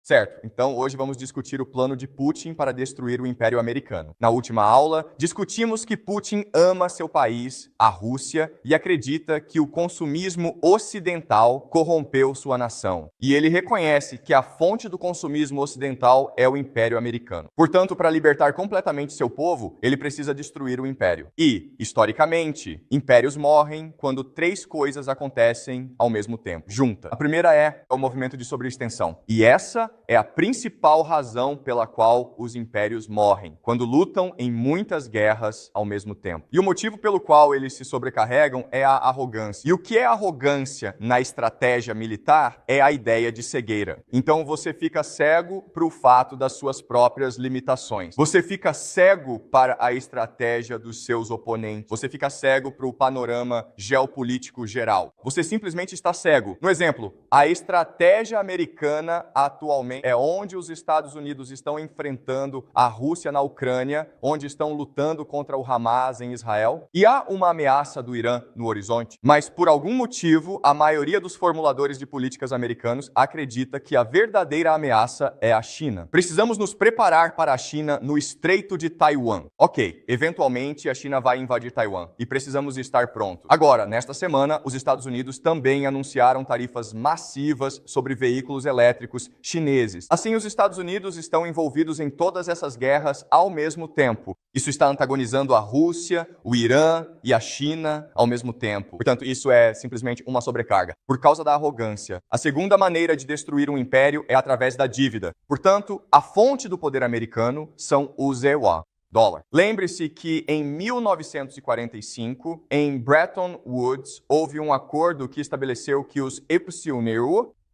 Certo, então hoje vamos discutir o plano de Putin para destruir o Império Americano. Na última aula, discutimos que Putin ama seu país, a Rússia, e acredita que o consumismo ocidental corrompeu sua nação. E ele reconhece que a fonte do consumismo ocidental é o Império Americano. Portanto, para libertar completamente seu povo, ele precisa destruir o Império. E, historicamente, impérios morrem quando três coisas acontecem ao mesmo tempo, junta. A primeira é o movimento de sobreextensão. E essa é a principal razão pela qual os impérios morrem, quando lutam em muitas guerras ao mesmo tempo. E o motivo pelo qual eles se sobrecarregam é a arrogância. E o que é arrogância na estratégia militar é a ideia de cegueira. Então você fica cego para o fato das suas próprias limitações. Você fica cego para a estratégia dos seus oponentes. Você fica cego para o panorama geopolítico geral. Você simplesmente está cego. No exemplo, a estratégia americana atualmente é onde os Estados Unidos estão enfrentando a Rússia na Ucrânia, onde estão lutando contra o Hamas em Israel. E há uma ameaça do Irã no horizonte, mas por algum motivo, a maioria dos formuladores de políticas americanos acredita que a verdadeira ameaça é a China. Precisamos nos preparar para a China no Estreito de Taiwan. Ok, eventualmente a China vai invadir Taiwan e precisamos estar prontos. Agora, nesta semana, os Estados Unidos também anunciaram tarifas massivas sobre veículos elétricos chineses. Assim, os Estados Unidos estão envolvidos em todas essas guerras ao mesmo tempo. Isso está antagonizando a Rússia, o Irã e a China ao mesmo tempo. Portanto, isso é simplesmente uma sobrecarga, por causa da arrogância. A segunda maneira de destruir um império é através da dívida. Portanto, a fonte do poder americano são os EUA. Dólar. Lembre-se que em 1945, em Bretton Woods, houve um acordo que estabeleceu que os Epsilon,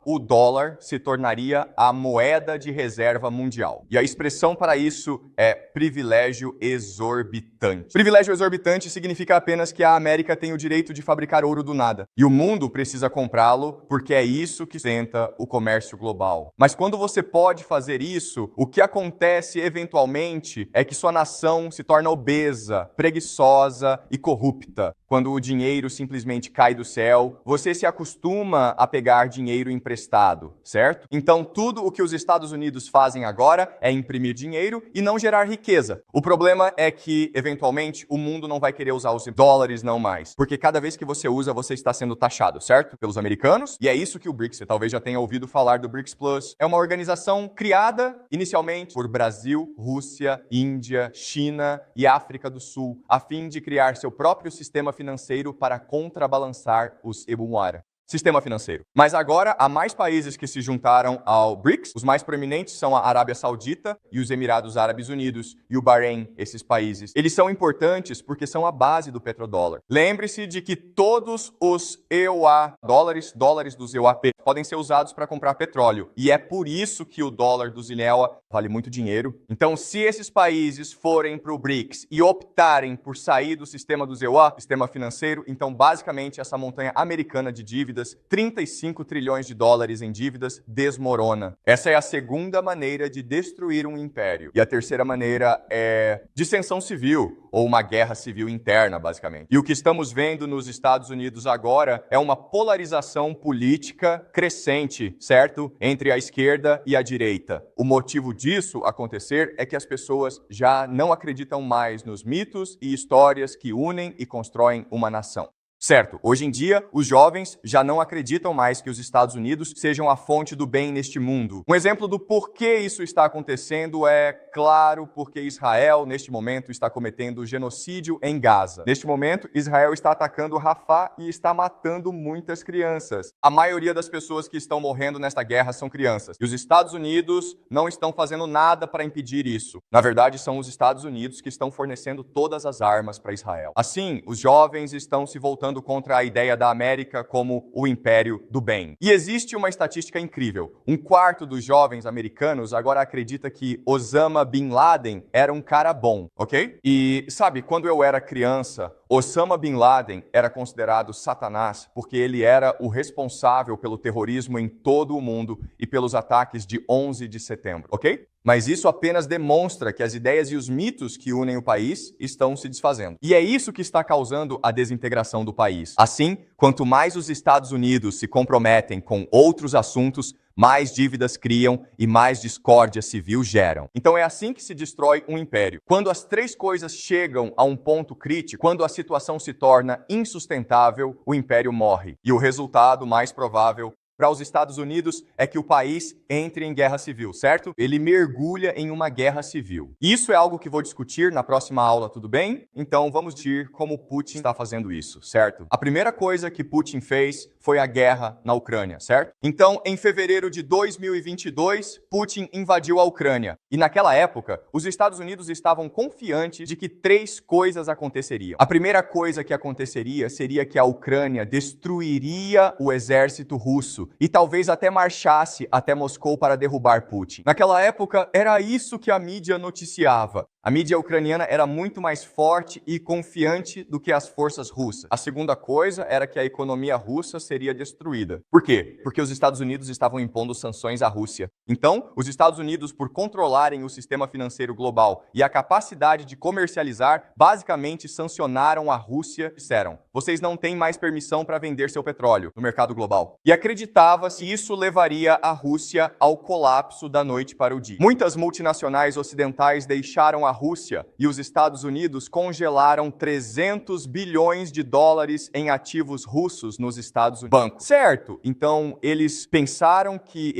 o dólar se tornaria a moeda de reserva mundial. E a expressão para isso é privilégio exorbitante. Privilégio exorbitante significa apenas que a América tem o direito de fabricar ouro do nada. E o mundo precisa comprá-lo porque é isso que sustenta o comércio global. Mas quando você pode fazer isso, o que acontece eventualmente é que sua nação se torna obesa, preguiçosa e corrupta. Quando o dinheiro simplesmente cai do céu, você se acostuma a pegar dinheiro emprestado, certo? Então, tudo o que os Estados Unidos fazem agora é imprimir dinheiro e não gerar riqueza. O problema é que, eventualmente, o mundo não vai querer usar os dólares não mais. Porque cada vez que você usa, você está sendo taxado, certo? Pelos americanos. E é isso que o BRICS, você talvez já tenha ouvido falar do BRICS Plus. É uma organização criada, inicialmente, por Brasil, Rússia, Índia, China e África do Sul, a fim de criar seu próprio sistema financeiro para contrabalançar os Ebuara. Sistema financeiro. Mas agora há mais países que se juntaram ao BRICS. Os mais proeminentes são a Arábia Saudita e os Emirados Árabes Unidos e o Bahrein, esses países. Eles são importantes porque são a base do petrodólar. Lembre-se de que todos os EUA, dólares dos EUAP, podem ser usados para comprar petróleo. E é por isso que o dólar dos INEA vale muito dinheiro. Então, se esses países forem para o BRICS e optarem por sair do sistema dos EUA, sistema financeiro, então basicamente essa montanha americana de dívidas, 35 trilhões de dólares em dívidas, desmorona. Essa é a segunda maneira de destruir um império. E a terceira maneira é dissensão civil, ou uma guerra civil interna, basicamente. E o que estamos vendo nos Estados Unidos agora é uma polarização política crescente, certo? Entre a esquerda e a direita. O motivo disso acontecer é que as pessoas já não acreditam mais nos mitos e histórias que unem e constroem uma nação. Certo, hoje em dia, os jovens já não acreditam mais que os Estados Unidos sejam a fonte do bem neste mundo. Um exemplo do porquê isso está acontecendo é, claro, porque Israel, neste momento, está cometendo genocídio em Gaza. Neste momento, Israel está atacando Rafah e está matando muitas crianças. A maioria das pessoas que estão morrendo nesta guerra são crianças. E os Estados Unidos não estão fazendo nada para impedir isso. Na verdade, são os Estados Unidos que estão fornecendo todas as armas para Israel. Assim, os jovens estão se voltando contra a ideia da América como o império do bem. E existe uma estatística incrível. 1/4 dos jovens americanos agora acredita que Osama Bin Laden era um cara bom, ok? E sabe, quando eu era criança, Osama Bin Laden era considerado Satanás porque ele era o responsável pelo terrorismo em todo o mundo e pelos ataques de 11 de setembro, ok? Mas isso apenas demonstra que as ideias e os mitos que unem o país estão se desfazendo. E é isso que está causando a desintegração do país. Assim, quanto mais os Estados Unidos se comprometem com outros assuntos, mais dívidas criam e mais discórdia civil geram. Então é assim que se destrói um império. Quando as três coisas chegam a um ponto crítico, quando a situação se torna insustentável, o império morre. E o resultado mais provável para os Estados Unidos é que o país entre em guerra civil, certo? Ele mergulha em uma guerra civil. Isso é algo que vou discutir na próxima aula, tudo bem? Então vamos discutir como Putin está fazendo isso, certo? A primeira coisa que Putin fez foi a guerra na Ucrânia, certo? Então, em fevereiro de 2022, Putin invadiu a Ucrânia. E naquela época, os Estados Unidos estavam confiantes de que três coisas aconteceriam. A primeira coisa que aconteceria seria que a Ucrânia destruiria o exército russo e talvez até marchasse até Moscou para derrubar Putin. Naquela época, era isso que a mídia noticiava. A mídia ucraniana era muito mais forte e confiante do que as forças russas. A segunda coisa era que a economia russa seria destruída. Por quê? Porque os Estados Unidos estavam impondo sanções à Rússia. Então, os Estados Unidos, por controlarem o sistema financeiro global e a capacidade de comercializar, basicamente sancionaram a Rússia e disseram: vocês não têm mais permissão para vender seu petróleo no mercado global. E acreditava-se que isso levaria a Rússia ao colapso da noite para o dia. Muitas multinacionais ocidentais deixaram a Rússia e os Estados Unidos congelaram 300 bilhões de dólares em ativos russos nos Estados Unidos. Banco. Certo, então eles pensaram que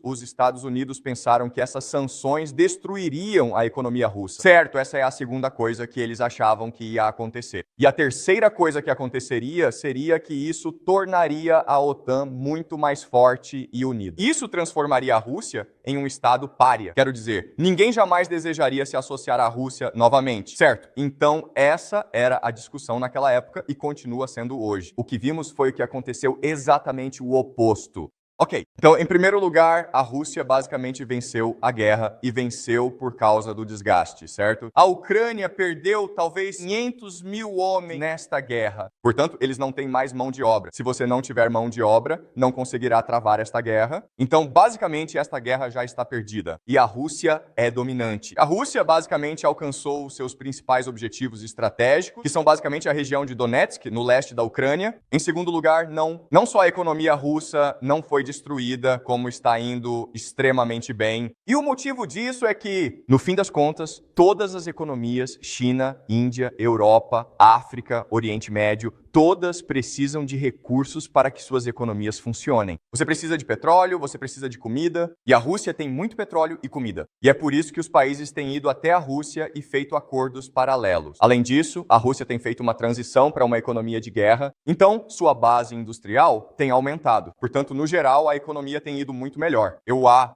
os Estados Unidos pensaram que essas sanções destruiriam a economia russa. Certo, essa é a segunda coisa que eles achavam que ia acontecer. E a terceira coisa que aconteceria seria que isso tornaria a OTAN muito mais forte e unida. Isso transformaria a Rússia em um estado pária. Quero dizer, ninguém jamais desejaria se associar à Rússia novamente, certo? Então essa era a discussão naquela época e continua sendo hoje. O que vimos foi o que aconteceu exatamente o oposto. Ok, então em primeiro lugar, a Rússia basicamente venceu a guerra e venceu por causa do desgaste, certo? A Ucrânia perdeu talvez 500 mil homens nesta guerra. Portanto, eles não têm mais mão de obra. Se você não tiver mão de obra, não conseguirá travar esta guerra. Então, basicamente, esta guerra já está perdida. E a Rússia é dominante. A Rússia basicamente alcançou os seus principais objetivos estratégicos, que são basicamente a região de Donetsk, no leste da Ucrânia. Em segundo lugar, não só a economia russa não foi destruída, como está indo extremamente bem. E o motivo disso é que, no fim das contas, todas as economias, China, Índia, Europa, África, Oriente Médio, todas precisam de recursos para que suas economias funcionem. Você precisa de petróleo, você precisa de comida, e a Rússia tem muito petróleo e comida. E é por isso que os países têm ido até a Rússia e feito acordos paralelos. Além disso, a Rússia tem feito uma transição para uma economia de guerra, então sua base industrial tem aumentado. Portanto, no geral, a economia tem ido muito melhor.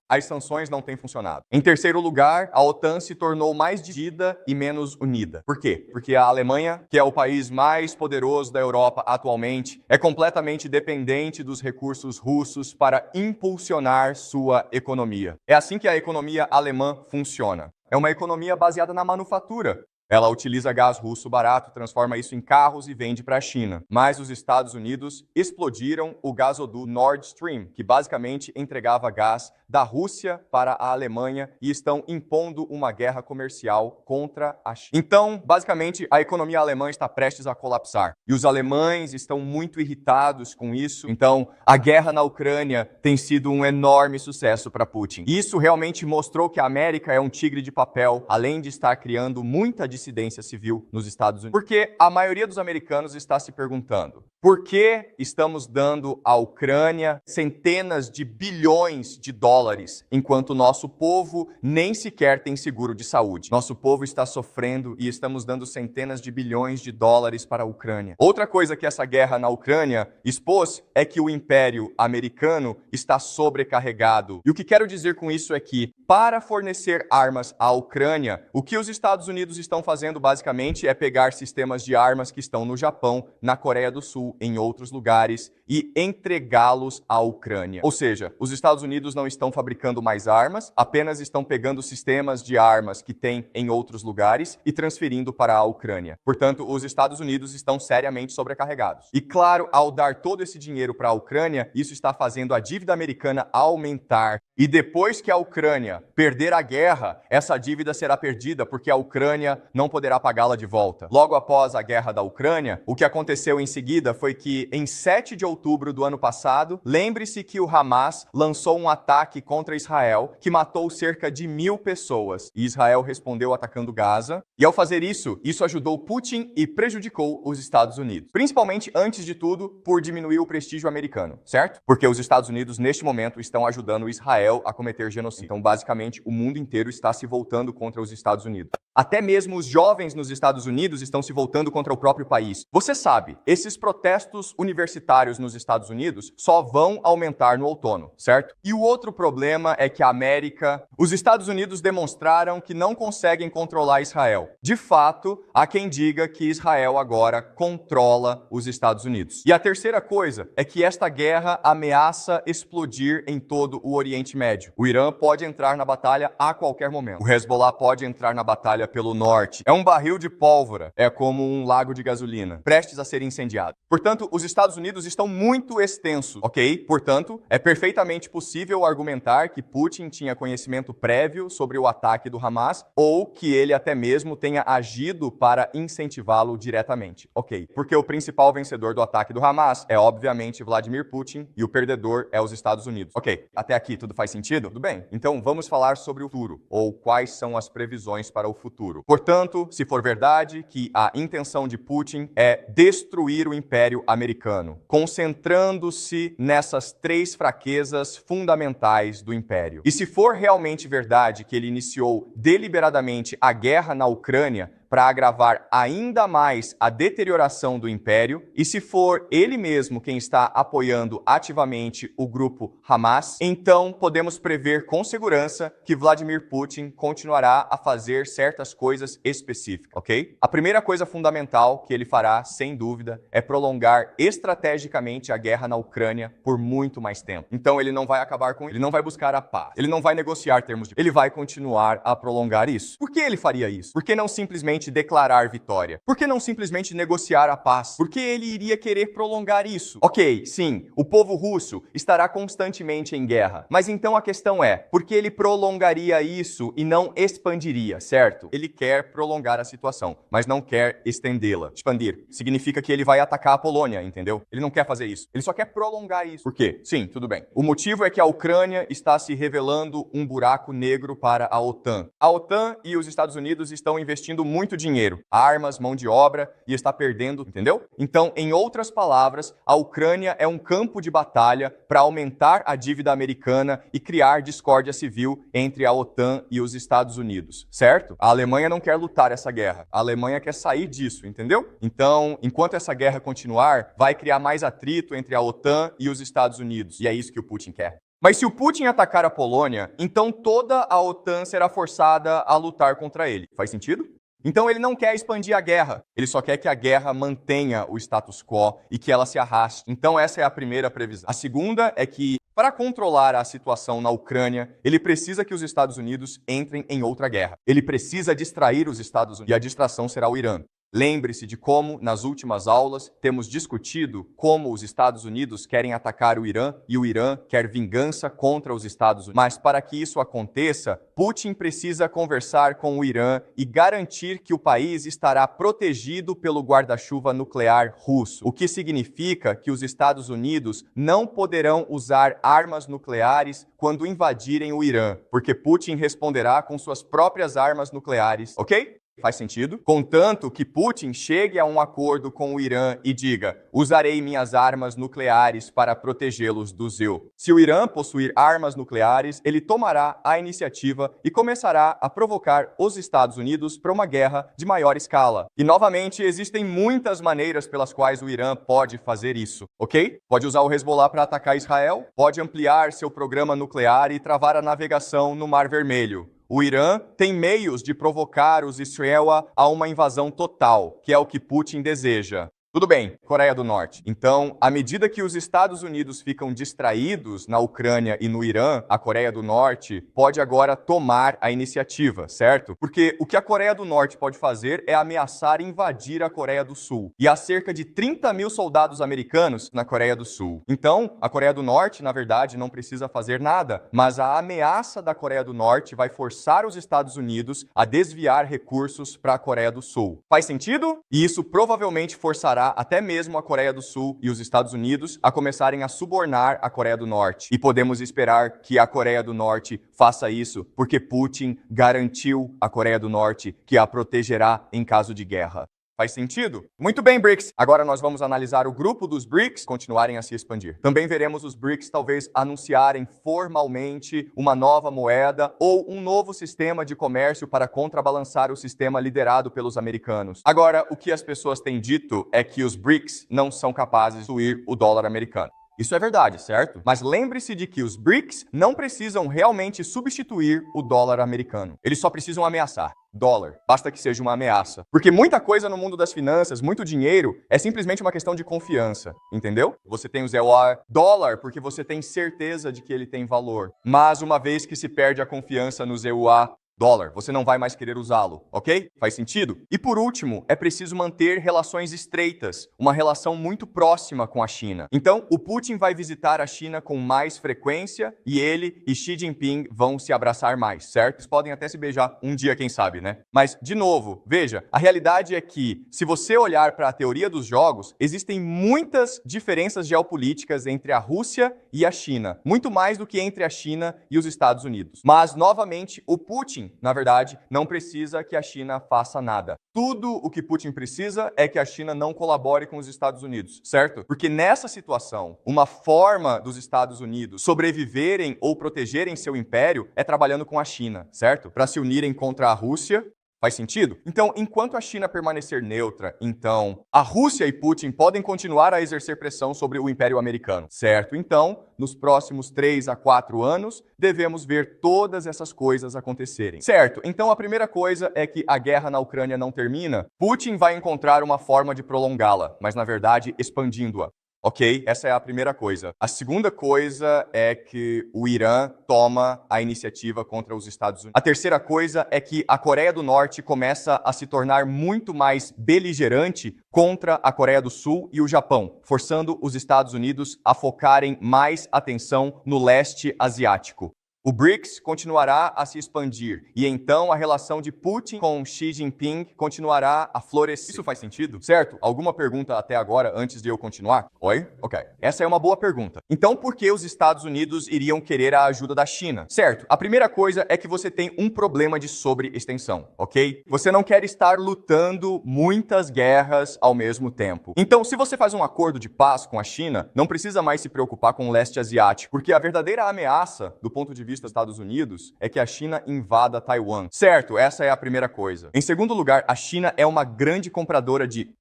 As sanções não têm funcionado. Em terceiro lugar, a OTAN se tornou mais dividida e menos unida. Por quê? Porque a Alemanha, que é o país mais poderoso da Europa atualmente, é completamente dependente dos recursos russos para impulsionar sua economia. É assim que a economia alemã funciona. É uma economia baseada na manufatura. Ela utiliza gás russo barato, transforma isso em carros e vende para a China. Mas os Estados Unidos explodiram o gasoduto Nord Stream, que basicamente entregava gás da Rússia para a Alemanha e estão impondo uma guerra comercial contra a China. Então, basicamente, a economia alemã está prestes a colapsar. E os alemães estão muito irritados com isso. Então, a guerra na Ucrânia tem sido um enorme sucesso para Putin. Isso realmente mostrou que a América é um tigre de papel, além de estar criando muita dissidência civil nos Estados Unidos. Porque a maioria dos americanos está se perguntando: por que estamos dando à Ucrânia centenas de bilhões de dólares, enquanto nosso povo nem sequer tem seguro de saúde? Nosso povo está sofrendo e estamos dando centenas de bilhões de dólares para a Ucrânia. Outra coisa que essa guerra na Ucrânia expôs é que o Império Americano está sobrecarregado. E o que quero dizer com isso é que, para fornecer armas à Ucrânia, o que os Estados Unidos estão fazendo basicamente é pegar sistemas de armas que estão no Japão, na Coreia do Sul, em outros lugares, e entregá-los à Ucrânia. Ou seja, os Estados Unidos não estão fabricando mais armas, apenas estão pegando sistemas de armas que têm em outros lugares e transferindo para a Ucrânia. Portanto, os Estados Unidos estão seriamente sobrecarregados. E claro, ao dar todo esse dinheiro para a Ucrânia, isso está fazendo a dívida americana aumentar. E depois que a Ucrânia perder a guerra, essa dívida será perdida porque a Ucrânia não poderá pagá-la de volta. Logo após a guerra da Ucrânia, o que aconteceu em seguida foi que, em 7 de outubro outubro do ano passado, lembre-se que o Hamas lançou um ataque contra Israel que matou cerca de 1.000 pessoas. E Israel respondeu atacando Gaza. E ao fazer isso, isso ajudou Putin e prejudicou os Estados Unidos. Principalmente, antes de tudo, por diminuir o prestígio americano, certo? Porque os Estados Unidos, neste momento, estão ajudando Israel a cometer genocídio. Então, basicamente, o mundo inteiro está se voltando contra os Estados Unidos. Até mesmo os jovens nos Estados Unidos estão se voltando contra o próprio país. Você sabe, esses protestos universitários nos Estados Unidos só vão aumentar no outono, certo? E o outro problema é que a América, os Estados Unidos demonstraram que não conseguem controlar Israel. De fato, há quem diga que Israel agora controla os Estados Unidos. E a terceira coisa é que esta guerra ameaça explodir em todo o Oriente Médio. O Irã pode entrar na batalha a qualquer momento. O Hezbollah pode entrar na batalha pelo norte. É um barril de pólvora, é como um lago de gasolina, prestes a ser incendiado. Portanto, os Estados Unidos estão muito extensos, ok? Portanto, é perfeitamente possível argumentar que Putin tinha conhecimento prévio sobre o ataque do Hamas ou que ele até mesmo tenha agido para incentivá-lo diretamente, ok? Porque o principal vencedor do ataque do Hamas é, obviamente, Vladimir Putin e o perdedor é os Estados Unidos. Ok, até aqui tudo faz sentido? Tudo bem. Então, vamos falar sobre o futuro, ou quais são as previsões para o futuro. Portanto, se for verdade que a intenção de Putin é destruir o Império Americano, concentrando-se nessas 3 fraquezas fundamentais do Império. E se for realmente verdade que ele iniciou deliberadamente a guerra na Ucrânia para agravar ainda mais a deterioração do Império, e se for ele mesmo quem está apoiando ativamente o grupo Hamas, então podemos prever com segurança que Vladimir Putin continuará a fazer certas coisas específicas, ok? A primeira coisa fundamental que ele fará, sem dúvida, é prolongar estrategicamente a guerra na Ucrânia por muito mais tempo. Então ele não vai acabar com ele não vai buscar a paz, ele não vai negociar termos de ele vai continuar a prolongar isso. Por que ele faria isso? Por que não simplesmente declarar vitória? Por que não simplesmente negociar a paz? Por que ele iria querer prolongar isso? Ok, sim, o povo russo estará constantemente em guerra, mas então a questão é, por que ele prolongaria isso e não expandiria, certo? Ele quer prolongar a situação, mas não quer estendê-la. Expandir significa que ele vai atacar a Polônia, entendeu? Ele não quer fazer isso. Ele só quer prolongar isso. Por quê? Sim, tudo bem. O motivo é que a Ucrânia está se revelando um buraco negro para a OTAN. A OTAN e os Estados Unidos estão investindo muito dinheiro, armas, mão de obra e está perdendo, entendeu? Então, em outras palavras, a Ucrânia é um campo de batalha para aumentar a dívida americana e criar discórdia civil entre a OTAN e os Estados Unidos, certo? A Alemanha não quer lutar essa guerra. A Alemanha quer sair disso, entendeu? Então, enquanto essa guerra continuar, vai criar mais atrito entre a OTAN e os Estados Unidos. E é isso que o Putin quer. Mas se o Putin atacar a Polônia, então toda a OTAN será forçada a lutar contra ele. Faz sentido? Então ele não quer expandir a guerra, ele só quer que a guerra mantenha o status quo e que ela se arraste. Então essa é a primeira previsão. A segunda é que, para controlar a situação na Ucrânia, ele precisa que os Estados Unidos entrem em outra guerra. Ele precisa distrair os Estados Unidos e a distração será o Irã. Lembre-se de como, nas últimas aulas, temos discutido como os Estados Unidos querem atacar o Irã e o Irã quer vingança contra os Estados Unidos. Mas para que isso aconteça, Putin precisa conversar com o Irã e garantir que o país estará protegido pelo guarda-chuva nuclear russo, o que significa que os Estados Unidos não poderão usar armas nucleares quando invadirem o Irã, porque Putin responderá com suas próprias armas nucleares, ok? Faz sentido? Contanto que Putin chegue a um acordo com o Irã e diga: usarei minhas armas nucleares para protegê-los do Zil. Se o Irã possuir armas nucleares, ele tomará a iniciativa e começará a provocar os Estados Unidos para uma guerra de maior escala. E novamente, existem muitas maneiras pelas quais o Irã pode fazer isso, ok? Pode usar o Hezbollah para atacar Israel, pode ampliar seu programa nuclear e travar a navegação no Mar Vermelho. O Irã tem meios de provocar os Israel a uma invasão total, que é o que Putin deseja. Tudo bem, Coreia do Norte. Então, à medida que os Estados Unidos ficam distraídos na Ucrânia e no Irã, a Coreia do Norte pode agora tomar a iniciativa, certo? Porque o que a Coreia do Norte pode fazer é ameaçar invadir a Coreia do Sul. E há cerca de 30.000 soldados americanos na Coreia do Sul. Então, a Coreia do Norte, na verdade, não precisa fazer nada, mas a ameaça da Coreia do Norte vai forçar os Estados Unidos a desviar recursos para a Coreia do Sul. Faz sentido? E isso provavelmente forçará levará até mesmo a Coreia do Sul e os Estados Unidos a começarem a subornar a Coreia do Norte. E podemos esperar que a Coreia do Norte faça isso porque Putin garantiu à Coreia do Norte que a protegerá em caso de guerra. Faz sentido? Muito bem, BRICS. Agora nós vamos analisar o grupo dos BRICS continuarem a se expandir. Também veremos os BRICS talvez anunciarem formalmente uma nova moeda ou um novo sistema de comércio para contrabalançar o sistema liderado pelos americanos. Agora, o que as pessoas têm dito é que os BRICS não são capazes de substituir o dólar americano. Isso é verdade, certo? Mas lembre-se de que os BRICS não precisam realmente substituir o dólar americano. Eles só precisam ameaçar. Dólar. Basta que seja uma ameaça. Porque muita coisa no mundo das finanças, muito dinheiro, é simplesmente uma questão de confiança. Entendeu? Você tem o ZEUA, dólar, porque você tem certeza de que ele tem valor. Mas uma vez que se perde a confiança no ZEUA, dólar, você não vai mais querer usá-lo, ok? Faz sentido? E por último, é preciso manter relações estreitas, uma relação muito próxima com a China. Então, o Putin vai visitar a China com mais frequência e ele e Xi Jinping vão se abraçar mais, certo? Eles podem até se beijar um dia, quem sabe, né? Mas, de novo, veja, a realidade é que, se você olhar para a teoria dos jogos, existem muitas diferenças geopolíticas entre a Rússia e a China, muito mais do que entre a China e os Estados Unidos. Mas, novamente, o Putin, na verdade, não precisa que a China faça nada. Tudo o que Putin precisa é que a China não colabore com os Estados Unidos, certo? Porque nessa situação, uma forma dos Estados Unidos sobreviverem ou protegerem seu império é trabalhando com a China, certo? Para se unirem contra a Rússia. Faz sentido? Então, enquanto a China permanecer neutra, então, a Rússia e Putin podem continuar a exercer pressão sobre o Império Americano, certo? Então, nos próximos 3 a 4 anos, devemos ver todas essas coisas acontecerem. Certo, então a primeira coisa é que a guerra na Ucrânia não termina. Putin vai encontrar uma forma de prolongá-la, mas na verdade expandindo-a. Ok? Essa é a primeira coisa. A segunda coisa é que o Irã toma a iniciativa contra os Estados Unidos. A terceira coisa é que a Coreia do Norte começa a se tornar muito mais beligerante contra a Coreia do Sul e o Japão, forçando os Estados Unidos a focarem mais atenção no leste asiático. O BRICS continuará a se expandir e então a relação de Putin com Xi Jinping continuará a florescer. Isso faz sentido? Certo? Alguma pergunta até agora antes de eu continuar? Oi? Ok. Essa é uma boa pergunta. Então por que os Estados Unidos iriam querer a ajuda da China? Certo. A primeira coisa é que você tem um problema de sobreextensão, ok? Você não quer estar lutando muitas guerras ao mesmo tempo. Então, se você faz um acordo de paz com a China, não precisa mais se preocupar com o leste asiático, porque a verdadeira ameaça do ponto de vista dos Estados Unidos é que a China invada Taiwan. Certo, essa é a primeira coisa. Em segundo lugar, a China é uma grande compradora de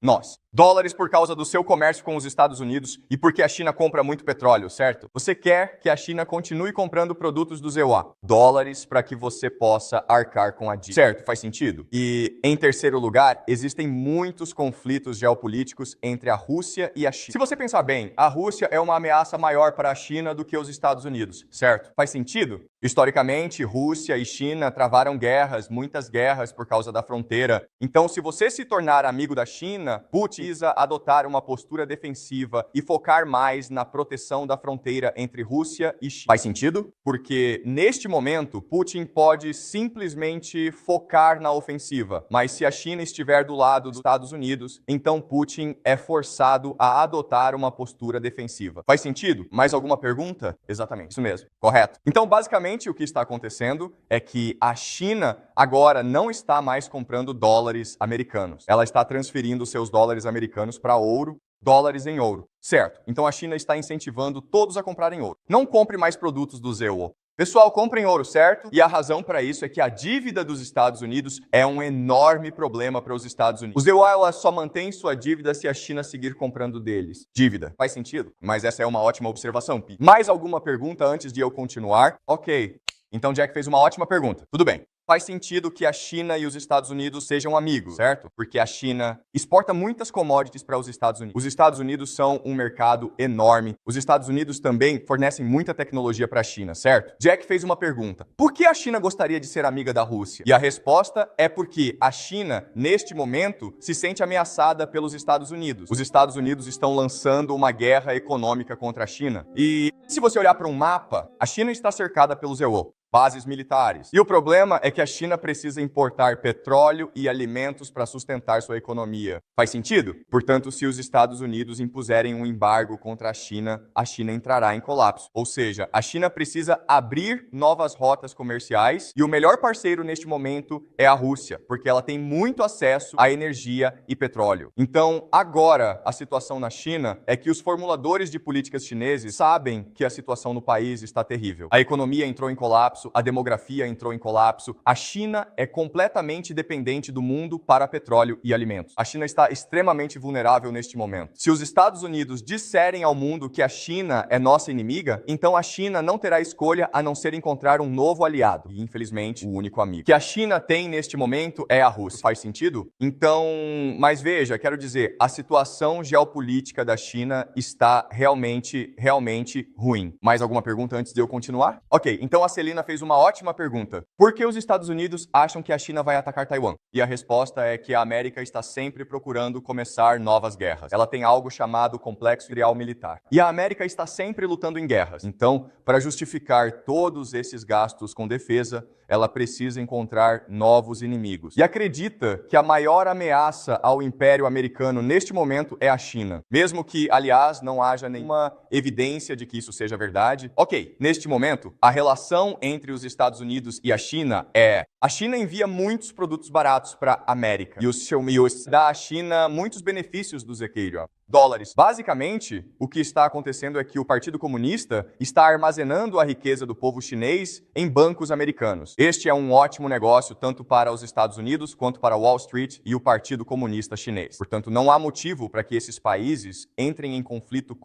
dólares por causa do seu comércio com os Estados Unidos e porque a China compra muito petróleo, certo? Você quer que a China continue comprando produtos do ZEUA, dólares, para que você possa arcar com a dívida. Certo, faz sentido? E em terceiro lugar, existem muitos conflitos geopolíticos entre a Rússia e a China. Se você pensar bem, a Rússia é uma ameaça maior para a China do que os Estados Unidos, certo? Faz sentido? Historicamente, Rússia e China travaram guerras, muitas guerras por causa da fronteira. Então, se você se tornar amigo da China, Putin precisa adotar uma postura defensiva e focar mais na proteção da fronteira entre Rússia e China. Faz sentido? Porque, neste momento, Putin pode simplesmente focar na ofensiva. Mas se a China estiver do lado dos Estados Unidos, então Putin é forçado a adotar uma postura defensiva. Faz sentido? Mais alguma pergunta? Exatamente, isso mesmo. Correto. Então, basicamente, o que está acontecendo é que a China agora não está mais comprando dólares americanos. Ela está transferindo seus dólares americanos para ouro, dólares em ouro. Certo. Então a China está incentivando todos a comprarem ouro. Não compre mais produtos do ZEUA. Pessoal, comprem ouro, certo? E a razão para isso é que a dívida dos Estados Unidos é um enorme problema para os Estados Unidos. O ZEUA só mantém sua dívida se a China seguir comprando deles. Dívida. Faz sentido? Mas essa é uma ótima observação, Pi. Mais alguma pergunta antes de eu continuar? Ok. Então Jack fez uma ótima pergunta. Tudo bem. Faz sentido que a China e os Estados Unidos sejam amigos, certo? Porque a China exporta muitas commodities para os Estados Unidos. Os Estados Unidos são um mercado enorme. Os Estados Unidos também fornecem muita tecnologia para a China, certo? Jack fez uma pergunta. Por que a China gostaria de ser amiga da Rússia? E a resposta é porque a China, neste momento, se sente ameaçada pelos Estados Unidos. Os Estados Unidos estão lançando uma guerra econômica contra a China. E se você olhar para um mapa, a China está cercada pelo ZEUA. bases militares. E o problema é que a China precisa importar petróleo e alimentos para sustentar sua economia. Faz sentido? Portanto, se os Estados Unidos impuserem um embargo contra a China entrará em colapso. Ou seja, a China precisa abrir novas rotas comerciais e o melhor parceiro neste momento é a Rússia, porque ela tem muito acesso à energia e petróleo. Então, agora, a situação na China é que os formuladores de políticas chineses sabem que a situação no país está terrível. A economia entrou em colapso, a demografia entrou em colapso. A China é completamente dependente do mundo para petróleo e alimentos. A China está extremamente vulnerável neste momento. Se os Estados Unidos disserem ao mundo que a China é nossa inimiga, então a China não terá escolha a não ser encontrar um novo aliado. E, infelizmente, o único amigo que a China tem neste momento é a Rússia. Faz sentido? Então, mas veja, quero dizer, a situação geopolítica da China está realmente ruim. Mais alguma pergunta antes de eu continuar? Ok, então a Celina fez uma ótima pergunta. Por que os Estados Unidos acham que a China vai atacar Taiwan? E a resposta é que a América está sempre procurando começar novas guerras. Ela tem algo chamado complexo industrial militar. E a América está sempre lutando em guerras. Então, para justificar todos esses gastos com defesa, ela precisa encontrar novos inimigos. E acredita que a maior ameaça ao Império Americano neste momento é a China. Mesmo que, aliás, não haja nenhuma evidência de que isso seja verdade. Ok, neste momento, a relação entre os Estados Unidos e a China é: a China envia muitos produtos baratos para a América e os dá à China muitos benefícios do Zequeiro. Dólares. Basicamente, o que está acontecendo é que o Partido Comunista está armazenando a riqueza do povo chinês em bancos americanos. Este é um ótimo negócio tanto para os Estados Unidos quanto para Wall Street e o Partido Comunista Chinês. Portanto, não há motivo para que esses países entrem em conflito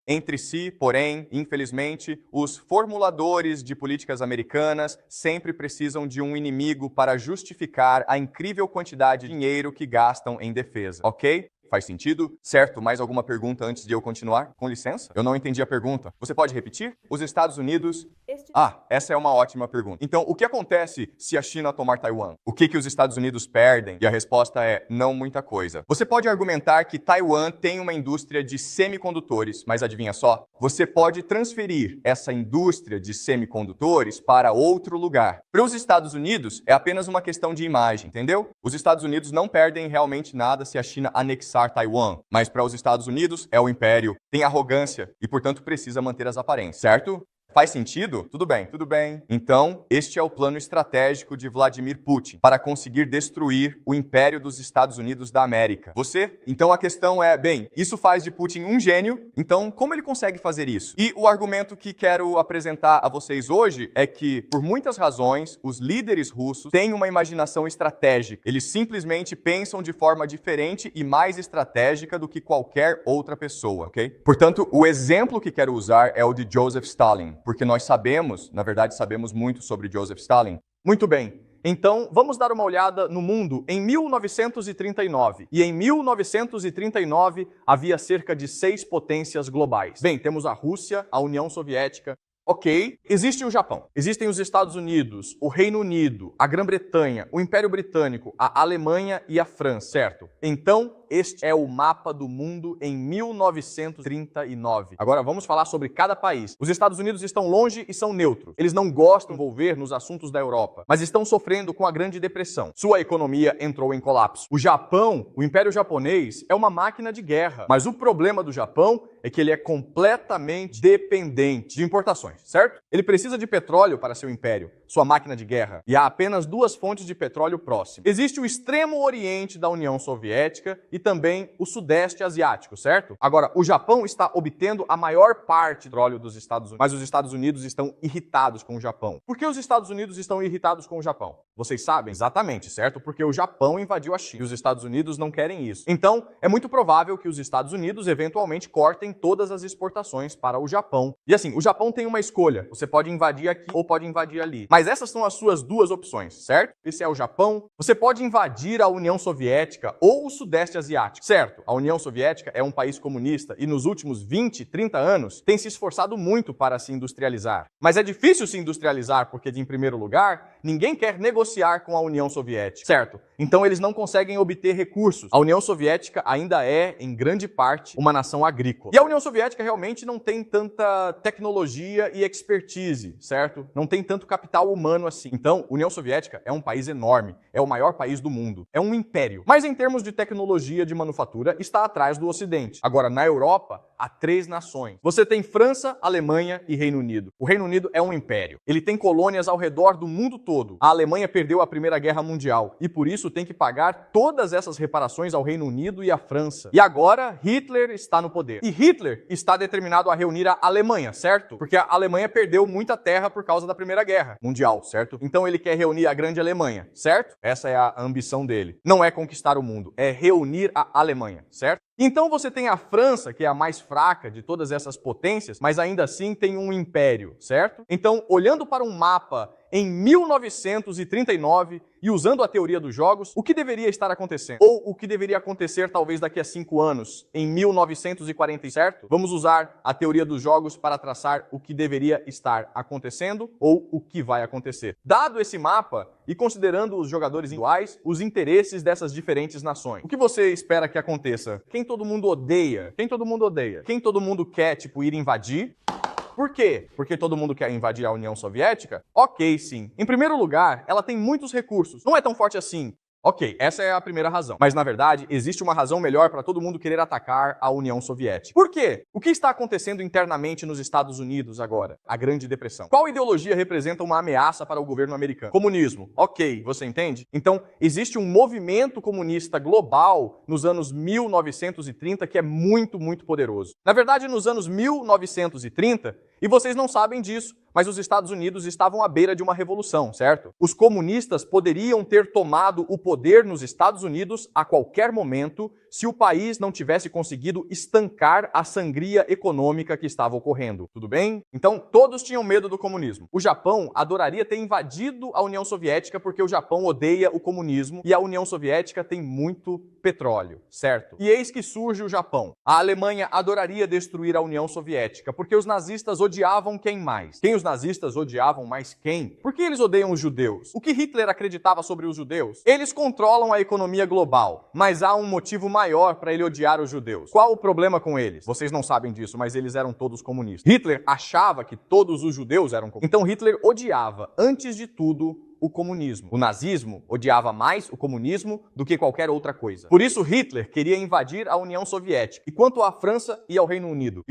entre si, porém, infelizmente, os formuladores de políticas americanas sempre precisam de um inimigo para justificar a incrível quantidade de dinheiro que gastam em defesa, ok? Faz sentido? Certo? Mais alguma pergunta antes de eu continuar? Com licença? Eu não entendi a pergunta. Você pode repetir? Os Estados Unidos... essa é uma ótima pergunta. Então, o que acontece se a China tomar Taiwan? O que os Estados Unidos perdem? E a resposta é não muita coisa. Você pode argumentar que Taiwan tem uma indústria de semicondutores, mas adivinha só? Você pode transferir essa indústria de semicondutores para outro lugar. Para os Estados Unidos, é apenas uma questão de imagem, entendeu? Os Estados Unidos não perdem realmente nada se a China anexar Taiwan, mas para os Estados Unidos é o império, tem arrogância e, portanto, precisa manter as aparências, certo? Faz sentido? Tudo bem, tudo bem. Então, este é o plano estratégico de Vladimir Putin para conseguir destruir o Império dos Estados Unidos da América. Então a questão é, bem, isso faz de Putin um gênio, então como ele consegue fazer isso? E o argumento que quero apresentar a vocês hoje é que, por muitas razões, os líderes russos têm uma imaginação estratégica. Eles simplesmente pensam de forma diferente e mais estratégica do que qualquer outra pessoa, ok? Portanto, o exemplo que quero usar é o de Joseph Stalin. Porque nós sabemos, na verdade sabemos muito sobre Joseph Stalin. Muito bem, então vamos dar uma olhada no mundo em 1939. E em 1939 havia cerca de 6 potências globais. Bem, temos a Rússia, a União Soviética. Ok, existe o Japão, existem os Estados Unidos, o Reino Unido, a Grã-Bretanha, o Império Britânico, a Alemanha e a França, certo? Então, este é o mapa do mundo em 1939. Agora vamos falar sobre cada país. Os Estados Unidos estão longe e são neutros. Eles não gostam de envolver nos assuntos da Europa, mas estão sofrendo com a Grande Depressão. Sua economia entrou em colapso. O Japão, o Império Japonês, é uma máquina de guerra, mas o problema do Japão é que ele é completamente dependente de importações, certo? Ele precisa de petróleo para seu império, sua máquina de guerra, e há apenas 2 fontes de petróleo próximas. Existe o extremo oriente da União Soviética e também o sudeste asiático, certo? Agora, o Japão está obtendo a maior parte do petróleo dos Estados Unidos, mas os Estados Unidos estão irritados com o Japão. Por que os Estados Unidos estão irritados com o Japão? Vocês sabem? Exatamente, certo? Porque o Japão invadiu a China e os Estados Unidos não querem isso. Então, é muito provável que os Estados Unidos eventualmente cortem todas as exportações para o Japão. E assim, o Japão tem uma escolha. Você pode invadir aqui ou pode invadir ali. Mas Mas essas são as suas duas opções, certo? Esse é o Japão. Você pode invadir a União Soviética ou o Sudeste Asiático, certo? A União Soviética é um país comunista e nos últimos 20, 30 anos tem se esforçado muito para se industrializar. Mas é difícil se industrializar porque, em primeiro lugar, ninguém quer negociar com a União Soviética, certo? Então eles não conseguem obter recursos. A União Soviética ainda é, em grande parte, uma nação agrícola. E a União Soviética realmente não tem tanta tecnologia e expertise, certo? Não tem tanto capital humano assim. Então, a União Soviética é um país enorme, é o maior país do mundo, é um império. Mas em termos de tecnologia de manufatura, está atrás do Ocidente. Agora, na Europa, há 3 nações. Você tem França, Alemanha e Reino Unido. O Reino Unido é um império. Ele tem colônias ao redor do mundo todo. A Alemanha perdeu a Primeira Guerra Mundial e por isso tem que pagar todas essas reparações ao Reino Unido e à França. E agora Hitler está no poder. E Hitler está determinado a reunir a Alemanha, certo? Porque a Alemanha perdeu muita terra por causa da Primeira Guerra Mundial, certo? Então ele quer reunir a Grande Alemanha, certo? Essa é a ambição dele. Não é conquistar o mundo, é reunir a Alemanha, certo? Então você tem a França, que é a mais fraca de todas essas potências, mas ainda assim tem um império, certo? Então, olhando para um mapa em 1939 e usando a teoria dos jogos, o que deveria estar acontecendo? Ou o que deveria acontecer talvez daqui a 5 anos, em 1940, certo? Vamos usar a teoria dos jogos para traçar o que deveria estar acontecendo ou o que vai acontecer. Dado esse mapa e considerando os jogadores individuais, os interesses dessas diferentes nações, o que você espera que aconteça? Quem todo mundo odeia? Quem todo mundo odeia? Quem todo mundo quer, tipo, ir invadir? Por quê? Porque todo mundo quer invadir a União Soviética? Ok, sim. Em primeiro lugar, ela tem muitos recursos. Não é tão forte assim. Ok, essa é a primeira razão. Mas, na verdade, existe uma razão melhor para todo mundo querer atacar a União Soviética. Por quê? O que está acontecendo internamente nos Estados Unidos agora? A Grande Depressão. Qual ideologia representa uma ameaça para o governo americano? Comunismo. Ok, você entende? Então, existe um movimento comunista global nos anos 1930 que é muito, muito poderoso. Na verdade, nos anos 1930, e vocês não sabem disso, mas os Estados Unidos estavam à beira de uma revolução, certo? Os comunistas poderiam ter tomado o poder nos Estados Unidos a qualquer momento se o país não tivesse conseguido estancar a sangria econômica que estava ocorrendo. Tudo bem? Então, todos tinham medo do comunismo. O Japão adoraria ter invadido a União Soviética porque o Japão odeia o comunismo e a União Soviética tem muito petróleo, certo? E eis que surge o Japão. A Alemanha adoraria destruir a União Soviética porque os nazistas odiavam quem mais? Quem os nazistas odiavam mais quem? Por que eles odeiam os judeus? O que Hitler acreditava sobre os judeus? Eles controlam a economia global, mas há um motivo maior para ele odiar os judeus. Qual o problema com eles? Vocês não sabem disso, mas eles eram todos comunistas. Hitler achava que todos os judeus eram comunistas. Então Hitler odiava, antes de tudo, o comunismo. O nazismo odiava mais o comunismo do que qualquer outra coisa. Por isso Hitler queria invadir a União Soviética. E quanto à França e ao Reino Unido?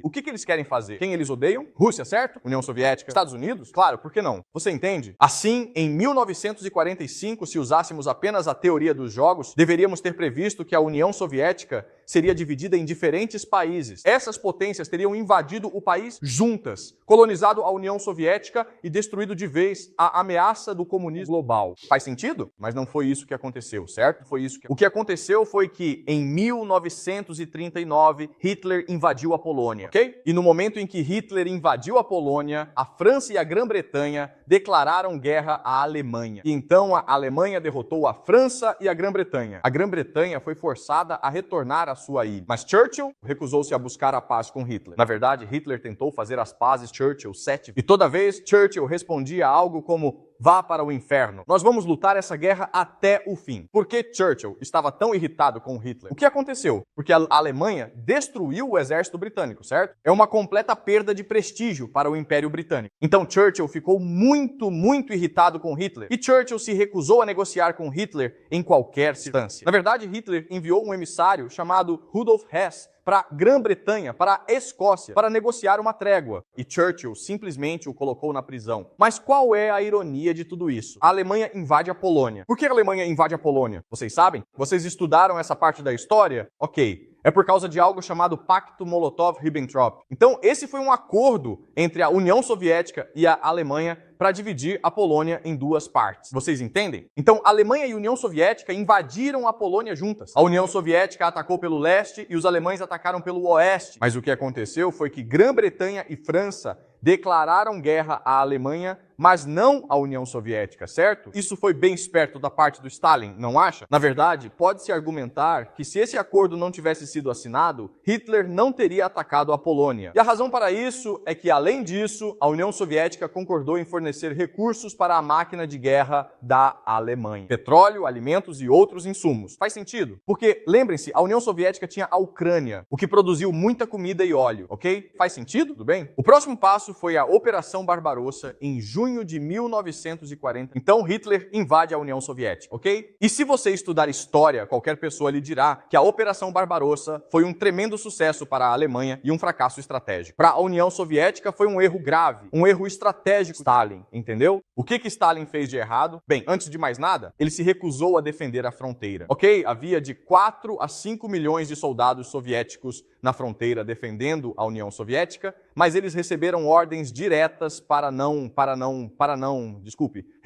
O que eles querem fazer? Quem eles odeiam? Rússia, certo? União Soviética. Estados Unidos? Claro, por que não? Você entende? Assim, em 1945, se usássemos apenas a teoria dos jogos, deveríamos ter previsto que a União Soviética seria dividida em diferentes países. Essas potências teriam invadido o país juntas, colonizado a União Soviética e destruído de vez a ameaça do comunismo global. Faz sentido? Mas não foi isso que aconteceu, certo? O que aconteceu foi que, em 1939, Hitler invadiu a Polônia, ok? E no momento em que Hitler invadiu a Polônia, a França e a Grã-Bretanha declararam guerra à Alemanha. E então a Alemanha derrotou a França e a Grã-Bretanha. A Grã-Bretanha foi forçada a retornar à sua ilha. Mas Churchill recusou-se a buscar a paz com Hitler. Na verdade, Hitler tentou fazer as pazes Churchill 7 vezes. E toda vez Churchill respondia algo como: vá para o inferno. Nós vamos lutar essa guerra até o fim. Por que Churchill estava tão irritado com Hitler? O que aconteceu? Porque a Alemanha destruiu o exército britânico, certo? É uma completa perda de prestígio para o Império Britânico. Então Churchill ficou muito, muito irritado com Hitler. E Churchill se recusou a negociar com Hitler em qualquer circunstância. Na verdade, Hitler enviou um emissário chamado Rudolf Hess para a Grã-Bretanha, para a Escócia, para negociar uma trégua. E Churchill simplesmente o colocou na prisão. Mas qual é a ironia de tudo isso? A Alemanha invade a Polônia. Por que a Alemanha invade a Polônia? Vocês sabem? Vocês estudaram essa parte da história? Ok. É por causa de algo chamado Pacto Molotov-Ribbentrop. Então, esse foi um acordo entre a União Soviética e a Alemanha para dividir a Polônia em duas partes. Vocês entendem? Então, a Alemanha e a União Soviética invadiram a Polônia juntas. A União Soviética atacou pelo leste e os alemães atacaram pelo oeste. Mas o que aconteceu foi que Grã-Bretanha e França declararam guerra à Alemanha, mas não à União Soviética, certo? Isso foi bem esperto da parte do Stalin, não acha? Na verdade, pode-se argumentar que se esse acordo não tivesse sido assinado, Hitler não teria atacado a Polônia. E a razão para isso é que, além disso, a União Soviética concordou em fornecer recursos para a máquina de guerra da Alemanha. Petróleo, alimentos e outros insumos. Faz sentido? Porque, lembrem-se, a União Soviética tinha a Ucrânia, o que produziu muita comida e óleo, ok? Faz sentido? Tudo bem? O próximo passo foi a Operação Barbarossa em junho de 1940. Então Hitler invade a União Soviética, ok? E se você estudar história, qualquer pessoa lhe dirá que a Operação Barbarossa foi um tremendo sucesso para a Alemanha e um fracasso estratégico. Para a União Soviética foi um erro grave, um erro estratégico. Stalin, entendeu? O que Stalin fez de errado? Bem, antes de mais nada, ele se recusou a defender a fronteira, ok? Havia de 4 a 5 milhões de soldados soviéticos na fronteira defendendo a União Soviética, mas eles receberam ordens diretas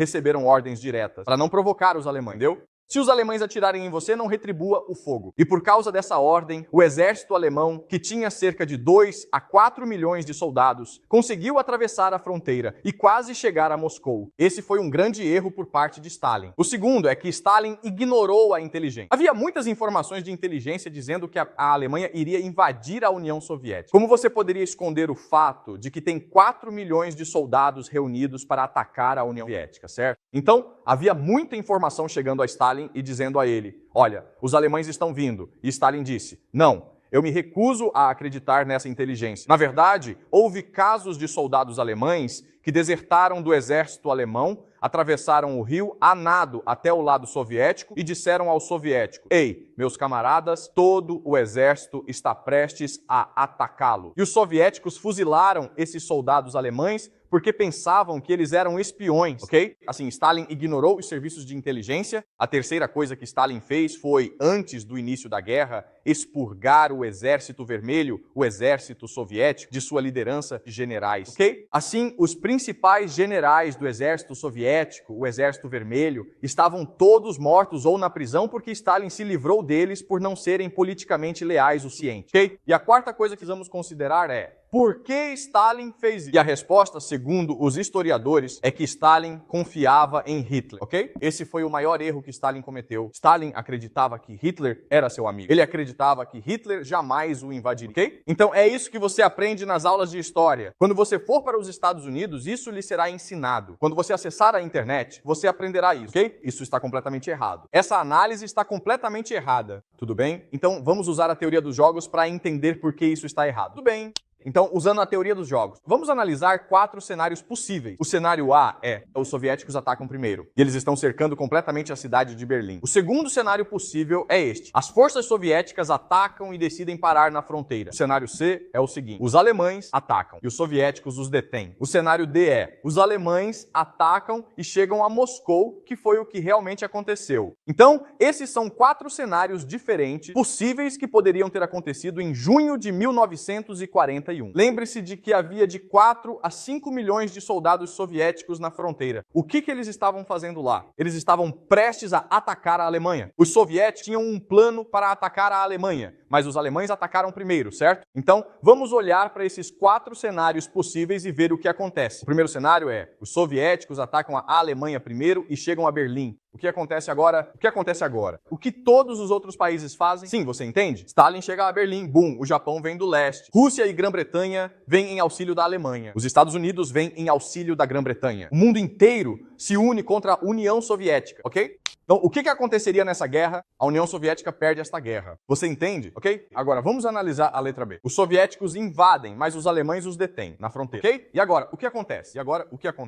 receberam ordens diretas para não provocar os alemães, entendeu? Se os alemães atirarem em você, não retribua o fogo. E por causa dessa ordem, o exército alemão, que tinha cerca de 2 a 4 milhões de soldados, conseguiu atravessar a fronteira e quase chegar a Moscou. Esse foi um grande erro por parte de Stalin. O segundo é que Stalin ignorou a inteligência. Havia muitas informações de inteligência dizendo que a Alemanha iria invadir a União Soviética. Como você poderia esconder o fato de que tem 4 milhões de soldados reunidos para atacar a União Soviética, certo? Então, havia muita informação chegando a Stalin e dizendo a ele, olha, os alemães estão vindo. E Stalin disse, não, eu me recuso a acreditar nessa inteligência. Na verdade, houve casos de soldados alemães que desertaram do exército alemão, atravessaram o rio a nado até o lado soviético e disseram aos soviéticos, ei, meus camaradas, todo o exército está prestes a atacá-lo. E os soviéticos fuzilaram esses soldados alemães porque pensavam que eles eram espiões, ok? Assim, Stalin ignorou os serviços de inteligência. A terceira coisa que Stalin fez foi, antes do início da guerra, expurgar o Exército Vermelho, o Exército Soviético, de sua liderança de generais, ok? Assim, os principais generais do Exército Soviético, o Exército Vermelho, estavam todos mortos ou na prisão porque Stalin se livrou deles por não serem politicamente leais o suficiente, ok? E a quarta coisa que vamos considerar é, por que Stalin fez isso? E a resposta, segundo os historiadores, é que Stalin confiava em Hitler, ok? Esse foi o maior erro que Stalin cometeu. Stalin acreditava que Hitler era seu amigo. Ele acreditava que Hitler jamais o invadiria, ok? Então é isso que você aprende nas aulas de história. Quando você for para os Estados Unidos, isso lhe será ensinado. Quando você acessar a internet, você aprenderá isso, ok? Isso está completamente errado. Essa análise está completamente errada, tudo bem? Então vamos usar a teoria dos jogos para entender por que isso está errado. Tudo bem? Então, usando a teoria dos jogos, vamos analisar 4 cenários possíveis. O cenário A é, os soviéticos atacam primeiro, e eles estão cercando completamente a cidade de Berlim. O segundo cenário possível é este. As forças soviéticas atacam e decidem parar na fronteira. O cenário C é o seguinte. Os alemães atacam, e os soviéticos os detêm. O cenário D é, os alemães atacam e chegam a Moscou, que foi o que realmente aconteceu. Então, esses são 4 cenários diferentes, possíveis que poderiam ter acontecido em junho de 1941. Lembre-se de que havia de 4 a 5 milhões de soldados soviéticos na fronteira. O que eles estavam fazendo lá? Eles estavam prestes a atacar a Alemanha. Os soviéticos tinham um plano para atacar a Alemanha, mas os alemães atacaram primeiro, certo? Então, vamos olhar para esses 4 cenários possíveis e ver o que acontece. O primeiro cenário é, os soviéticos atacam a Alemanha primeiro e chegam a Berlim. O que acontece agora? O que acontece agora? O que todos os outros países fazem? Sim, você entende? Stalin chega a Berlim, boom, o Japão vem do leste. Rússia e Grã-Bretanha vêm em auxílio da Alemanha. Os Estados Unidos vêm em auxílio da Grã-Bretanha. O mundo inteiro se une contra a União Soviética, ok? Então, o que aconteceria nessa guerra? A União Soviética perde esta guerra. Você entende? Ok? Agora, vamos analisar a letra B. Os soviéticos invadem, mas os alemães os detêm na fronteira, ok? E agora, o que acontece?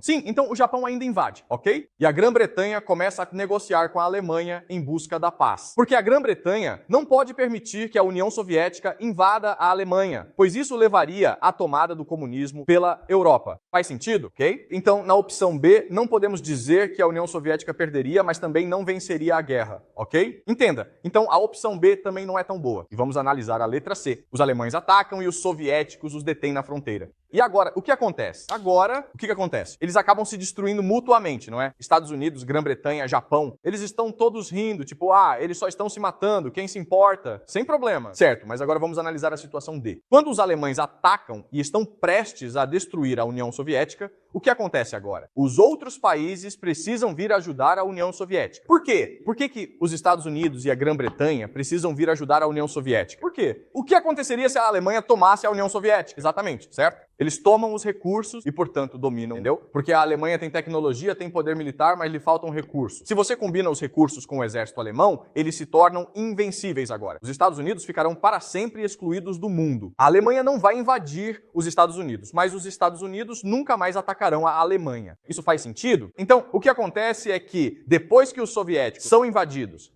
Sim, então o Japão ainda invade, ok? E a Grã-Bretanha começa a negociar com a Alemanha em busca da paz. Porque a Grã-Bretanha não pode permitir que a União Soviética invada a Alemanha, pois isso levaria à tomada do comunismo pela Europa. Faz sentido? Ok? Então, na opção B, não podemos dizer que a União Soviética perderia, mas também não venceria a guerra, ok? Entenda, então a opção B também não é tão boa. E vamos analisar a letra C. Os alemães atacam e os soviéticos os detêm na fronteira. E agora, o que acontece? Agora, o que acontece? Eles acabam se destruindo mutuamente, não é? Estados Unidos, Grã-Bretanha, Japão, eles estão todos rindo, tipo, eles só estão se matando, quem se importa? Sem problema. Certo, mas agora vamos analisar a situação D. Quando os alemães atacam e estão prestes a destruir a União Soviética, o que acontece agora? Os outros países precisam vir ajudar a União Soviética. Por quê? Por que os Estados Unidos e a Grã-Bretanha precisam vir ajudar a União Soviética? Por quê? O que aconteceria se a Alemanha tomasse a União Soviética? Exatamente, certo? Eles tomam os recursos e, portanto, dominam, entendeu? Porque a Alemanha tem tecnologia, tem poder militar, mas lhe faltam recursos. Se você combina os recursos com o exército alemão, eles se tornam invencíveis agora. Os Estados Unidos ficarão para sempre excluídos do mundo. A Alemanha não vai invadir os Estados Unidos, mas os Estados Unidos nunca mais atacarão a Alemanha. Isso faz sentido? Então, o que acontece é que, depois que os soviéticos são invadidos,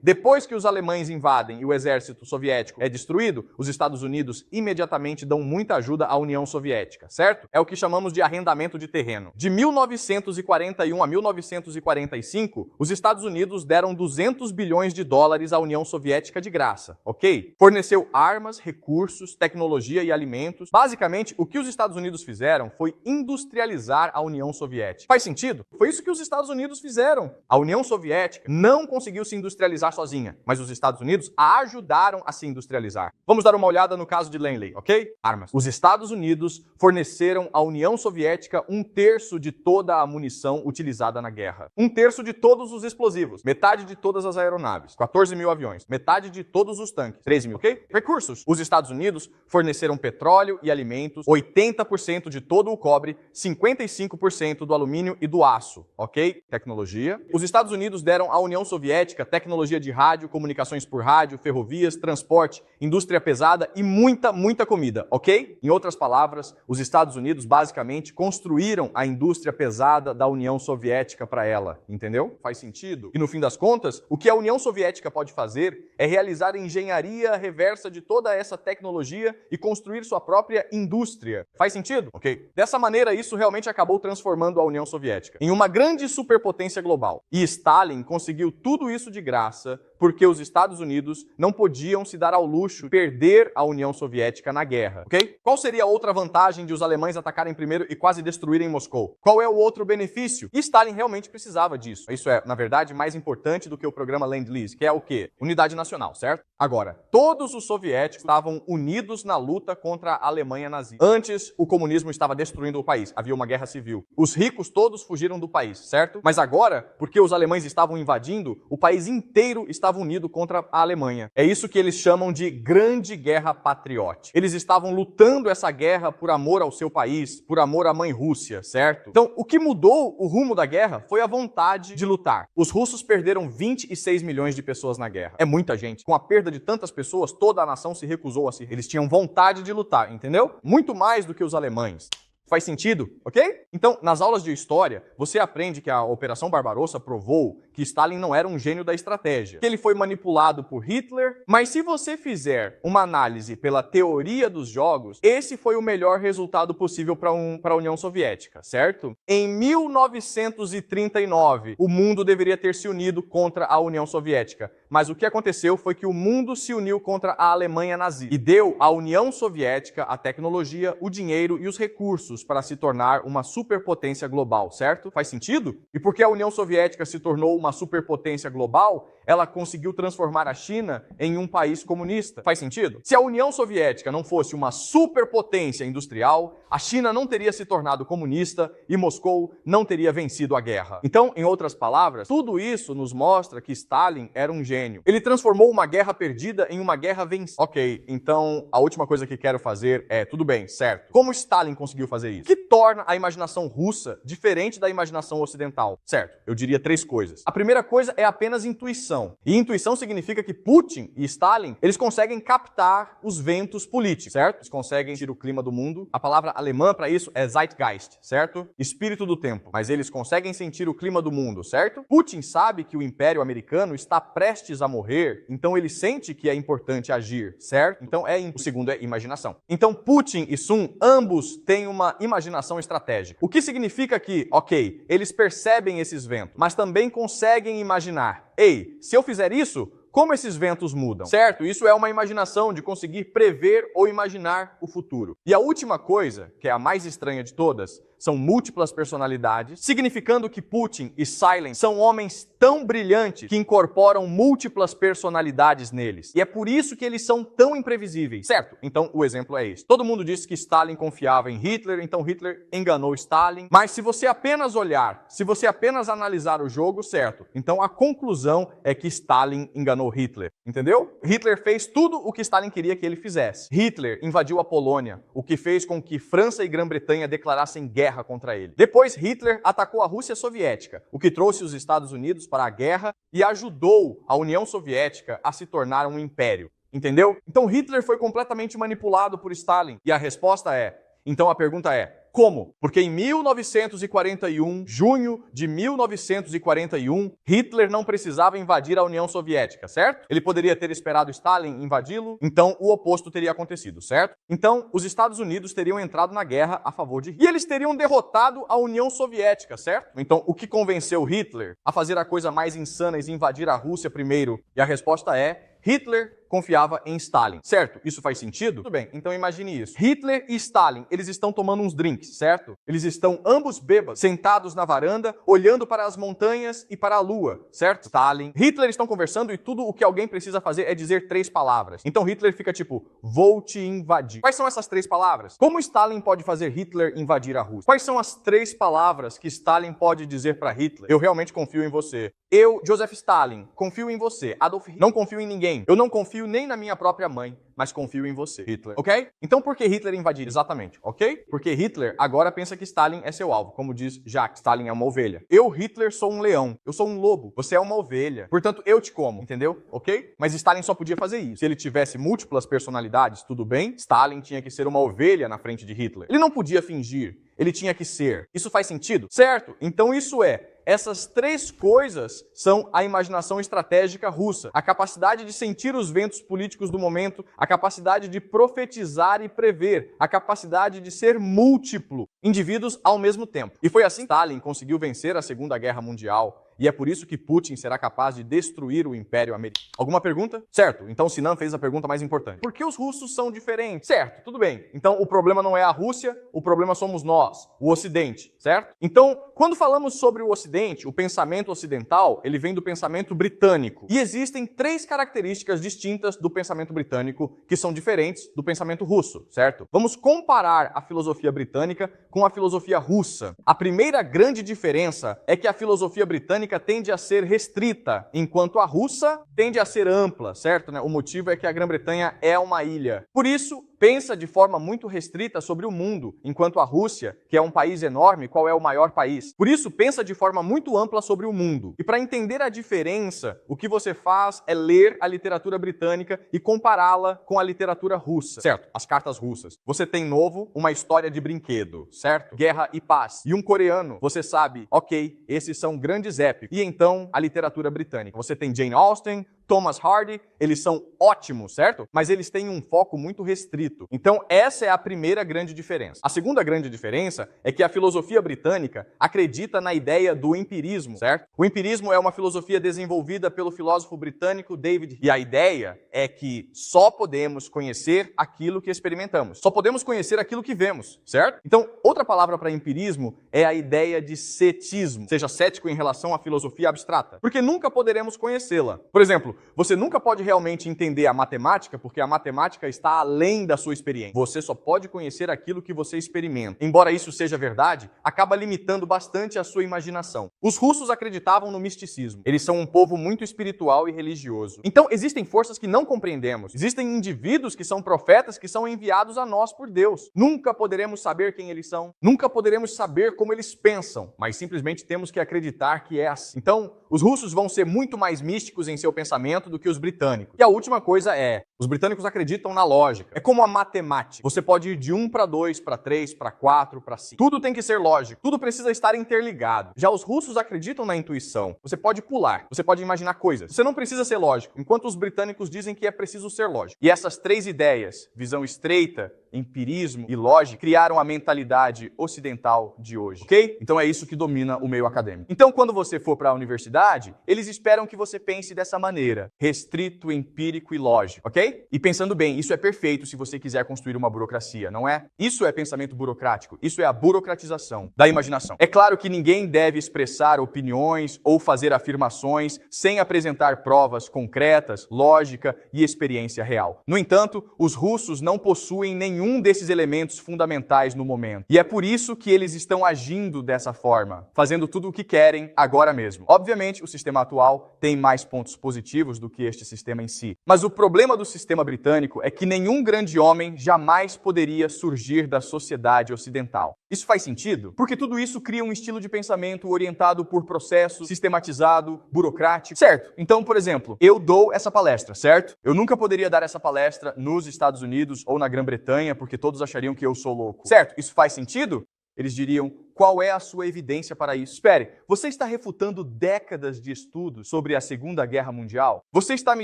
depois que os alemães invadem e o exército soviético é destruído, os Estados Unidos imediatamente dão muita ajuda à União Soviética, certo? É o que chamamos de arrendamento de terreno. De 1941 a 1945, os Estados Unidos deram 200 bilhões de dólares à União Soviética de graça, ok? Forneceu armas, recursos, tecnologia e alimentos. Basicamente, o que os Estados Unidos fizeram foi industrializar a União Soviética. Faz sentido? Foi isso que os Estados Unidos fizeram. A União Soviética não conseguiu se industrializar sozinha, mas os Estados Unidos a ajudaram a se industrializar. Vamos dar uma olhada no caso de Langley, ok? Armas. Os Estados Unidos forneceram à União Soviética 1/3 de toda a munição utilizada na guerra. 1/3 de todos os explosivos. Metade de todas as aeronaves. 14 mil aviões. Metade de todos os tanques. 13 mil, ok? Recursos. Os Estados Unidos forneceram petróleo e alimentos, 80% de todo o cobre, 55% do alumínio e do aço, ok? Tecnologia. Os Estados Unidos deram à União Soviética tecnologia de rádio, comunicações por rádio, ferrovias, transporte, indústria pesada e muita comida, ok? Em outras palavras, os Estados Unidos basicamente construíram a indústria pesada da União Soviética para ela, entendeu? Faz sentido? E no fim das contas, o que a União Soviética pode fazer é realizar engenharia reversa de toda essa tecnologia e construir sua própria indústria. Faz sentido? Ok. Dessa maneira, isso realmente acabou transformando a União Soviética em uma grande superpotência global. E Stalin conseguiu tudo isso de graça porque os Estados Unidos não podiam se dar ao luxo de perder a União Soviética na guerra, ok? Qual seria a outra vantagem de os alemães atacarem primeiro e quase destruírem Moscou? Qual é o outro benefício? E Stalin realmente precisava disso. Isso é, na verdade, mais importante do que o programa Lend-Lease, que é o quê? Unidade nacional, certo? Agora, todos os soviéticos estavam unidos na luta contra a Alemanha nazista. Antes, o comunismo estava destruindo o país. Havia uma guerra civil. Os ricos todos fugiram do país, certo? Mas agora, porque os alemães estavam invadindo, o país inteiro estava unido contra a Alemanha. É isso que eles chamam de Grande Guerra Patriótica. Eles estavam lutando essa guerra por amor ao seu país, por amor à mãe Rússia, certo? Então, o que mudou o rumo da guerra foi a vontade de lutar. Os russos perderam 26 milhões de pessoas na guerra. É muita gente. Com a perda de tantas pessoas, toda a nação se recusou a se... Eles tinham vontade de lutar, entendeu? Muito mais do que os alemães. Faz sentido? Ok? Então, nas aulas de história, você aprende que a Operação Barbarossa provou que Stalin não era um gênio da estratégia, que ele foi manipulado por Hitler, mas se você fizer uma análise pela teoria dos jogos, esse foi o melhor resultado possível para a União Soviética, certo? Em 1939, o mundo deveria ter se unido contra a União Soviética, mas o que aconteceu foi que o mundo se uniu contra a Alemanha nazista e deu à União Soviética a tecnologia, o dinheiro e os recursos para se tornar uma superpotência global, certo? Faz sentido? E porque a União Soviética se tornou uma superpotência global, ela conseguiu transformar a China em um país comunista. Faz sentido? Se a União Soviética não fosse uma superpotência industrial, a China não teria se tornado comunista e Moscou não teria vencido a guerra. Então, em outras palavras, tudo isso nos mostra que Stalin era um gênio. Ele transformou uma guerra perdida em uma guerra vencida. Ok, então a última coisa que quero fazer é, tudo bem, certo? Como Stalin conseguiu fazer isso? O que torna a imaginação russa diferente da imaginação ocidental? Certo, eu diria 3 coisas. A primeira coisa é apenas intuição. E intuição significa que Putin e Stalin, eles conseguem captar os ventos políticos, certo? Eles conseguem sentir o clima do mundo. A palavra alemã para isso é Zeitgeist, certo? Espírito do tempo. Mas eles conseguem sentir o clima do mundo, certo? Putin sabe que o Império Americano está prestes a morrer, então ele sente que é importante agir, certo? Então o segundo é imaginação. Então Putin e Sun, ambos têm uma imaginação estratégica. O que significa que, ok, eles percebem esses ventos, mas também conseguem imaginar. Ei, se eu fizer isso, como esses ventos mudam, certo? Isso é uma imaginação de conseguir prever ou imaginar o futuro. E a última coisa, que é a mais estranha de todas, são múltiplas personalidades, significando que Putin e Silent são homens tão brilhantes que incorporam múltiplas personalidades neles. E é por isso que eles são tão imprevisíveis, certo? Então o exemplo é esse. Todo mundo disse que Stalin confiava em Hitler, então Hitler enganou Stalin. Mas se você apenas olhar, se você apenas analisar o jogo, certo? Então a conclusão é que Stalin enganou Hitler, entendeu? Hitler fez tudo o que Stalin queria que ele fizesse. Hitler invadiu a Polônia, o que fez com que França e Grã-Bretanha declarassem guerra contra ele. Depois, Hitler atacou a Rússia Soviética, o que trouxe os Estados Unidos para a guerra e ajudou a União Soviética a se tornar um império. Entendeu? Então Hitler foi completamente manipulado por Stalin. E a resposta é, então a pergunta é, como? Porque em 1941, junho de 1941, Hitler não precisava invadir a União Soviética, certo? Ele poderia ter esperado Stalin invadi-lo, então o oposto teria acontecido, certo? Então os Estados Unidos teriam entrado na guerra a favor de Hitler. E eles teriam derrotado a União Soviética, certo? Então o que convenceu Hitler a fazer a coisa mais insana e invadir a Rússia primeiro? E a resposta é, Hitler confiava em Stalin, certo? Isso faz sentido? Tudo bem, então imagine isso. Hitler e Stalin, eles estão tomando uns drinks, certo? Eles estão ambos bêbados, sentados na varanda, olhando para as montanhas e para a lua, certo? Stalin, Hitler estão conversando e tudo o que alguém precisa fazer é dizer 3 palavras. Então Hitler fica tipo, vou te invadir. Quais são essas 3 palavras? Como Stalin pode fazer Hitler invadir a Rússia? Quais são as 3 palavras que Stalin pode dizer para Hitler? Eu realmente confio em você. Eu, Joseph Stalin, confio em você. Adolf Hitler, não confio em ninguém. Eu não confio nem na minha própria mãe, mas confio em você, Hitler. Ok? Então por que Hitler invadir? Exatamente, ok? Porque Hitler agora pensa que Stalin é seu alvo. Como diz Jacques, Stalin é uma ovelha. Eu, Hitler, sou um leão. Eu sou um lobo. Você é uma ovelha. Portanto, eu te como, entendeu? Ok? Mas Stalin só podia fazer isso. Se ele tivesse múltiplas personalidades, tudo bem. Stalin tinha que ser uma ovelha na frente de Hitler. Ele não podia fingir. Ele tinha que ser. Isso faz sentido? Certo? Então isso é. Essas 3 coisas são a imaginação estratégica russa, a capacidade de sentir os ventos políticos do momento, a capacidade de profetizar e prever, a capacidade de ser múltiplo, indivíduos ao mesmo tempo. E foi assim que Stalin conseguiu vencer a Segunda Guerra Mundial. E é por isso que Putin será capaz de destruir o Império Americano. Alguma pergunta? Certo, então Sinan fez a pergunta mais importante. Por que os russos são diferentes? Certo, tudo bem. Então o problema não é a Rússia, o problema somos nós, o Ocidente, certo? Então, quando falamos sobre o Ocidente, o pensamento ocidental, ele vem do pensamento britânico. E existem 3 características distintas do pensamento britânico que são diferentes do pensamento russo, certo? Vamos comparar a filosofia britânica com a filosofia russa. A primeira grande diferença é que a filosofia britânica tende a ser restrita, enquanto a russa tende a ser ampla, certo? O motivo é que a Grã-Bretanha é uma ilha. Por isso, pensa de forma muito restrita sobre o mundo, enquanto a Rússia, que é um país enorme, qual é o maior país? Por isso, pensa de forma muito ampla sobre o mundo. E para entender a diferença, o que você faz é ler a literatura britânica e compará-la com a literatura russa, certo? As cartas russas. Você tem novo uma história de brinquedo, certo? Guerra e paz. E um coreano, você sabe, ok, esses são grandes épicos. E então, a literatura britânica. Você tem Jane Austen, Thomas Hardy, eles são ótimos, certo? Mas eles têm um foco muito restrito. Então, essa é a primeira grande diferença. A segunda grande diferença é que a filosofia britânica acredita na ideia do empirismo, certo? O empirismo é uma filosofia desenvolvida pelo filósofo britânico David Hume. E a ideia é que só podemos conhecer aquilo que experimentamos. Só podemos conhecer aquilo que vemos, certo? Então, outra palavra para empirismo é a ideia de cetismo. Seja cético em relação à filosofia abstrata. Porque nunca poderemos conhecê-la. Por exemplo, você nunca pode realmente entender a matemática porque a matemática está além da sua experiência. Você só pode conhecer aquilo que você experimenta. Embora isso seja verdade, acaba limitando bastante a sua imaginação. Os russos acreditavam no misticismo. Eles são um povo muito espiritual e religioso. Então, existem forças que não compreendemos. Existem indivíduos que são profetas que são enviados a nós por Deus. Nunca poderemos saber quem eles são. Nunca poderemos saber como eles pensam. Mas simplesmente temos que acreditar que é assim. Então, os russos vão ser muito mais místicos em seu pensamento do que os britânicos. E a última coisa é, os britânicos acreditam na lógica. É como a matemática. Você pode ir de 1 para 2, para 3, para 4, para 5. Tudo tem que ser lógico. Tudo precisa estar interligado. Já os russos acreditam na intuição. Você pode pular. Você pode imaginar coisas. Você não precisa ser lógico, enquanto os britânicos dizem que é preciso ser lógico. E essas 3 ideias, visão estreita, empirismo e lógica criaram a mentalidade ocidental de hoje, ok? Então é isso que domina o meio acadêmico. Então, quando você for para a universidade, eles esperam que você pense dessa maneira, restrito, empírico e lógico, ok? E pensando bem, isso é perfeito se você quiser construir uma burocracia, não é? Isso é pensamento burocrático, isso é a burocratização da imaginação. É claro que ninguém deve expressar opiniões ou fazer afirmações sem apresentar provas concretas, lógica e experiência real. No entanto, os russos não possuem nenhum desses elementos fundamentais no momento. E é por isso que eles estão agindo dessa forma, fazendo tudo o que querem agora mesmo. Obviamente, o sistema atual tem mais pontos positivos do que este sistema em si. Mas o problema do sistema britânico é que nenhum grande homem jamais poderia surgir da sociedade ocidental. Isso faz sentido? Porque tudo isso cria um estilo de pensamento orientado por processo, sistematizado, burocrático. Certo. Então, por exemplo, eu dou essa palestra, certo? Eu nunca poderia dar essa palestra nos Estados Unidos ou na Grã-Bretanha, porque todos achariam que eu sou louco. Certo? Isso faz sentido? Eles diriam, qual é a sua evidência para isso? Espere, você está refutando décadas de estudos sobre a Segunda Guerra Mundial? Você está me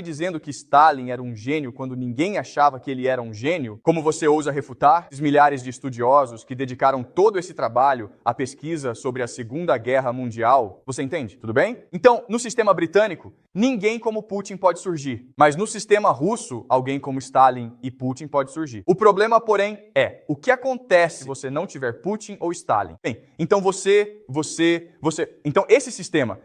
dizendo que Stalin era um gênio quando ninguém achava que ele era um gênio? Como você ousa refutar? Os milhares de estudiosos que dedicaram todo esse trabalho à pesquisa sobre a Segunda Guerra Mundial? Você entende? Tudo bem? Então, no sistema britânico, ninguém como Putin pode surgir. Mas no sistema russo, alguém como Stalin e Putin pode surgir. O problema, porém, é o que acontece se você não tiver Putin ou Stalin? Bem, então então esse sistema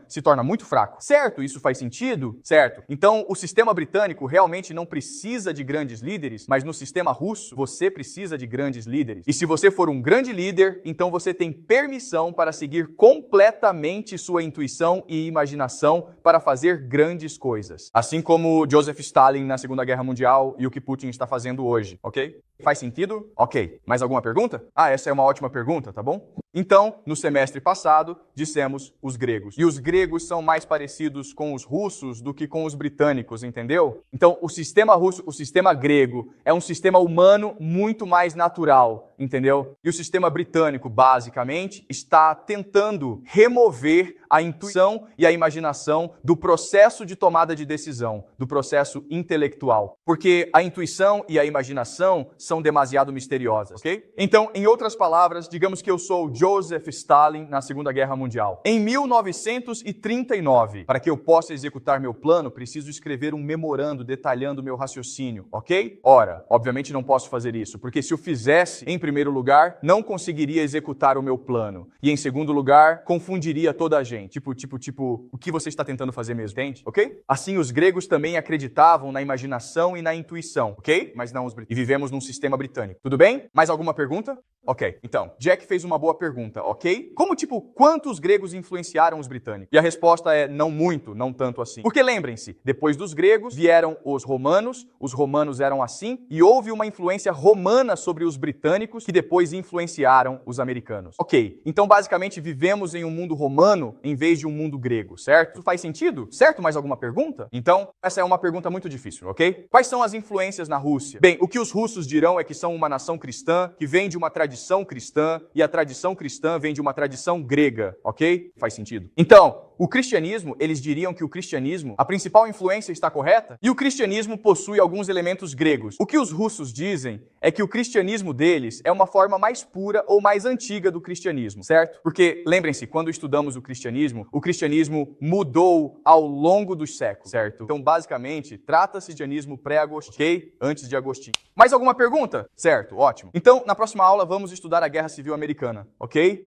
se torna muito fraco. Certo? Isso faz sentido? Certo. Então o sistema britânico realmente não precisa de grandes líderes, mas no sistema russo você precisa de grandes líderes. E se você for um grande líder, então você tem permissão para seguir completamente sua intuição e imaginação para fazer grandes coisas. Assim como Joseph Stalin na Segunda Guerra Mundial e o que Putin está fazendo hoje, ok? Faz sentido? Ok. Mais alguma pergunta? Essa é uma ótima pergunta, tá bom? Então, no semestre passado, dissemos os gregos. E os gregos são mais parecidos com os russos do que com os britânicos, entendeu? Então, o sistema russo, o sistema grego, é um sistema humano muito mais natural, entendeu? E o sistema britânico, basicamente, está tentando remover a intuição e a imaginação do processo de tomada de decisão, do processo intelectual. Porque a intuição e a imaginação são demasiado misteriosas, ok? Então, em outras palavras, digamos que eu sou Joseph Stalin na Segunda Guerra Mundial. Em 1939, para que eu possa executar meu plano, preciso escrever um memorando detalhando meu raciocínio, ok? Ora, obviamente não posso fazer isso, porque se eu fizesse, em primeiro lugar, não conseguiria executar o meu plano. E em segundo lugar, confundiria toda a gente. Tipo, o que você está tentando fazer mesmo, entende? Ok? Assim, os gregos também acreditavam na imaginação e na intuição, ok? Mas não os britânicos. E vivemos num sistema britânico. Tudo bem? Mais alguma pergunta? Ok. Então, Jack fez uma boa pergunta, ok? Quantos gregos influenciaram os britânicos? E a resposta é não muito, não tanto assim. Porque lembrem-se, depois dos gregos vieram os romanos eram assim, e houve uma influência romana sobre os britânicos que depois influenciaram os americanos. Ok. Então, basicamente, vivemos em um mundo romano em vez de um mundo grego, certo? Isso faz sentido? Certo? Mais alguma pergunta? Então, essa é uma pergunta muito difícil, ok? Quais são as influências na Rússia? Bem, o que os russos dirão é que são uma nação cristã, que vem de uma tradição cristã, e a tradição cristã vem de uma tradição grega, ok? Faz sentido. Então, o cristianismo, eles diriam que o cristianismo, a principal influência está correta? E o cristianismo possui alguns elementos gregos. O que os russos dizem é que o cristianismo deles é uma forma mais pura ou mais antiga do cristianismo, certo? Porque, lembrem-se, quando estudamos o cristianismo mudou ao longo dos séculos, certo? Então, basicamente, trata-se de cristianismo pré-agostinho, ok? Antes de Agostinho. Mais alguma pergunta? Certo, ótimo. Então, na próxima aula, vamos estudar a Guerra Civil Americana, ok?